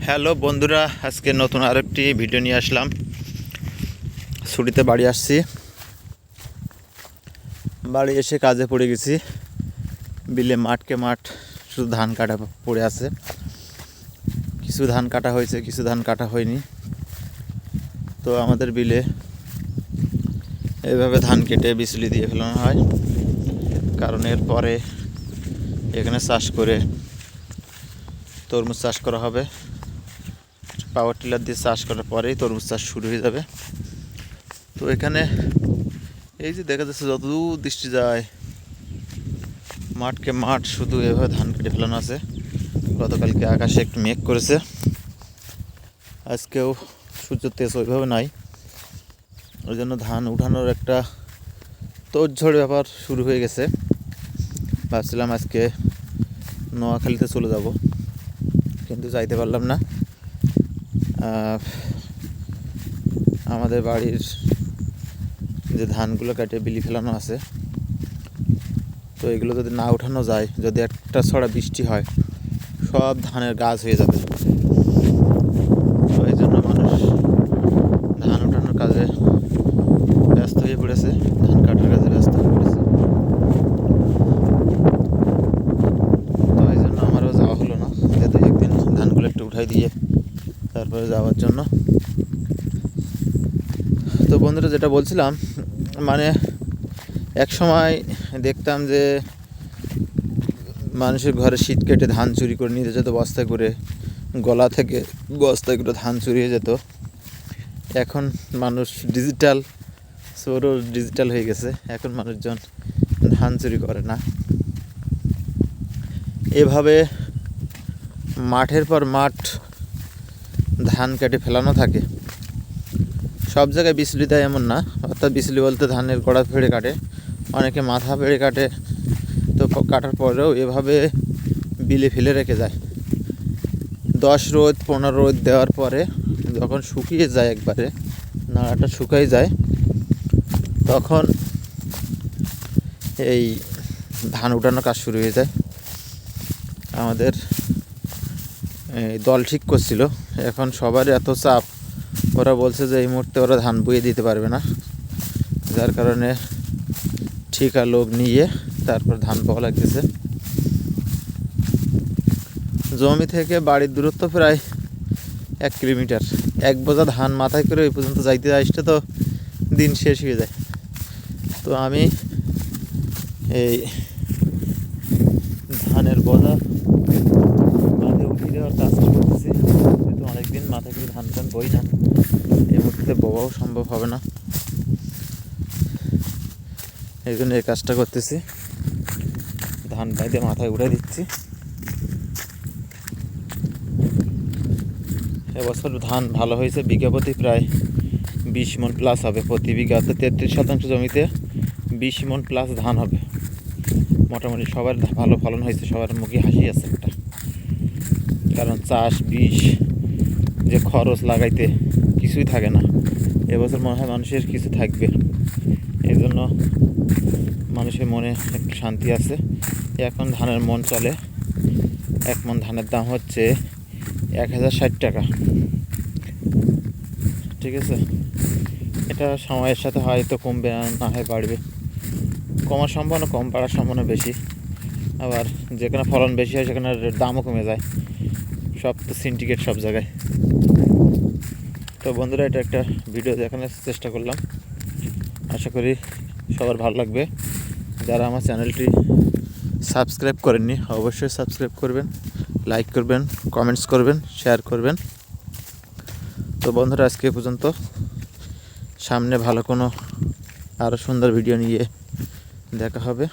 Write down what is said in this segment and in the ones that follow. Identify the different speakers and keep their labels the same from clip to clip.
Speaker 1: Hello বন্ধুরা, আজকে নতুন আরেকটি ভিডিও নিয়ে আসলাম। ছুটিতে বাড়ি আসছি, বাড়ি এসে কাজে পড়ে গেছি। বিলে মাঠকে মাঠ শুধু ধান কাটা পড়ে আছে। কিছু ধান কাটা হয়েছে, কিছু ধান কাটা হয়নি। তো আমাদের বিলে এইভাবে ধান কেটে বিচুলি দিয়ে ফেলানো হয়, কারণ এরপরে এখানে চাষ করে তরমুজ চাষ করা হবে। পাওয়ার টিলার দিয়ে চাষ করার পরেই তরমুজ চাষ শুরু হয়ে যাবে। তো এখানে এই যে দেখা যাচ্ছে, যতদূর দৃষ্টি যায় মাঠকে মাঠ শুধু এভাবে ধান কেটে ফেলানো আছে। গতকালকে আকাশে একটু মেঘ করেছে, আজকেও সূর্যের তেজ ওইভাবে নাই। ওই জন্য ধান উঠানোর একটা তোড়ঝড় ব্যাপার শুরু হয়ে গেছে। ভাবছিলাম আজকে নোয়াখালীতে চলে যাব, কিন্তু যাইতে পারলাম না। আমাদের বাড়ির যে ধানগুলো কেটে বিলি ফেলানো আছে, তো এগুলো যদি না উঠানো যায়, যদি একটা ছড়া বৃষ্টি হয়, সব ধানের গাছ হয়ে যাবে। তো এই জন্য মানুষ ধান উঠানোর কাজে ব্যস্ত হয়ে পড়েছে, ধান কাটার কাজে ব্যস্ত হয়ে পড়েছে। তো এই জন্য আমারও যাওয়া হলো না, যেহেতু একদিন ধানগুলো একটু উঠাই দিয়ে তারপরে যাওয়ার জন্য। তো বন্ধুরা, যেটা বলছিলাম, মানে এক সময় দেখতাম যে মানুষের ঘরে শীত কেটে ধান চুরি করে নিয়ে যেত বস্তায় করে, গলা থেকে বস্তায় করে ধান চুরি হয়ে যেত। এখন মানুষ ডিজিটাল, চোরও ডিজিটাল হয়ে গেছে। এখন মানুষজন ধান চুরি করে না। এভাবে মাঠের পর মাঠ ধান কেটে ফেলানো থাকে। সব জায়গায় বিচুলি দেয় এমন না, অর্থাৎ বিচুলি বলতে ধানের গোড়া ফেড়ে কাটে, অনেকে মাথা ফেড়ে কাটে। তো কাটার পরেও এভাবে বিলে ফেলে রেখে যায়। 10 রোদ 15 রোদ দেওয়ার পরে যখন শুকিয়ে যায়, একবারে নাড়াটা শুকাই যায়, তখন এই ধান উঠানোর কাজ শুরু হয়ে যায়। আমাদের দল ঠিক করছিল, এখন সবার এত চাপ, ওরা বলছে যে এই মুহূর্তে ওরা ধান বইয়ে দিতে পারবে না, যার কারণে ঠিকা লোক নিয়ে তারপর ধান পাওয়া লাগতেছে। জমি থেকে বাড়ির দূরত্ব প্রায় 1 কিলোমিটার। 1 বোঝা ধান মাথায় করে ওই পর্যন্ত যাইতে আসতে তো দিন শেষ হয়ে যায়। তো আমি এই ধানের বোঝা মাথায় উঠিয়ে দেওয়ার কাজটা করতেছি, কিন্তু অনেকদিন মাথায় করে ধান বই না, এই মুহূর্তে বওয়াও সম্ভব হবে না। এই জন্য এই কাজটা করতেছি, ধান বাইরে মাথায় উঠে দিচ্ছি। এবছর ধান ভালো হয়েছে, বিঘা প্রতি প্রায় 20 মণ প্লাস হবে। প্রতি বিঘা, অর্থাৎ 33% জমিতে 20 মণ প্লাস ধান হবে। মোটামুটি সবার ভালো ফলন হয়েছে, সবার মুখে হাসি আছে একটা। কারণ চাষ বিষ যে খরচ লাগাইতে কিছুই থাকে না, এবছর মনে হয় মানুষের কিছু থাকবে। এই জন্য মানুষের মনে একটু শান্তি আছে। এখন ধানের মন চলে, 1 মণ ধানের দাম হচ্ছে 1060 টাকা। ঠিক আছে, এটা সময়ের সাথে হয়তো কমবে, না হয় বাড়বে। কমার সম্ভাবনা কম, বাড়ার সম্ভাবনা বেশি। আবার যেখানে ফলন বেশি হয় সেখানে দামও কমে যায়। সব তো সিন্ডিকেট সব জায়গায়। তো বন্ধুরা, এটা একটা ভিডিও দেখানোর চেষ্টা করলাম, আশা করি সবার ভালো লাগবে। যারা আমার চ্যানেলটি সাবস্ক্রাইব করেননি, অবশ্যই সাবস্ক্রাইব করবেন, লাইক করবেন, কমেন্টস করবেন, শেয়ার করবেন। তো বন্ধুরা, আজকে পর্যন্ত। সামনে ভালো কোনো আরও সুন্দর ভিডিও নিয়ে দেখা হবে।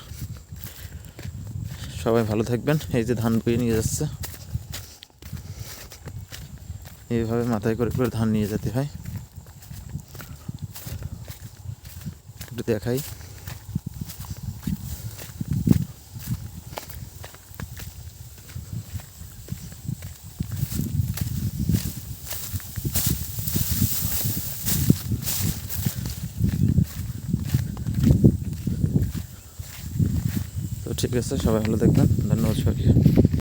Speaker 1: সবাই ভালো থাকবেন। এই যে ধান বয়ে নিয়ে যাচ্ছে, এইভাবে মাথায় করে করে ধান নিয়ে যেতে হয়। একটু দেখাই। তো ঠিক আছে, সবাই ভালো থাকবেন। ধন্যবাদ সবাইকে।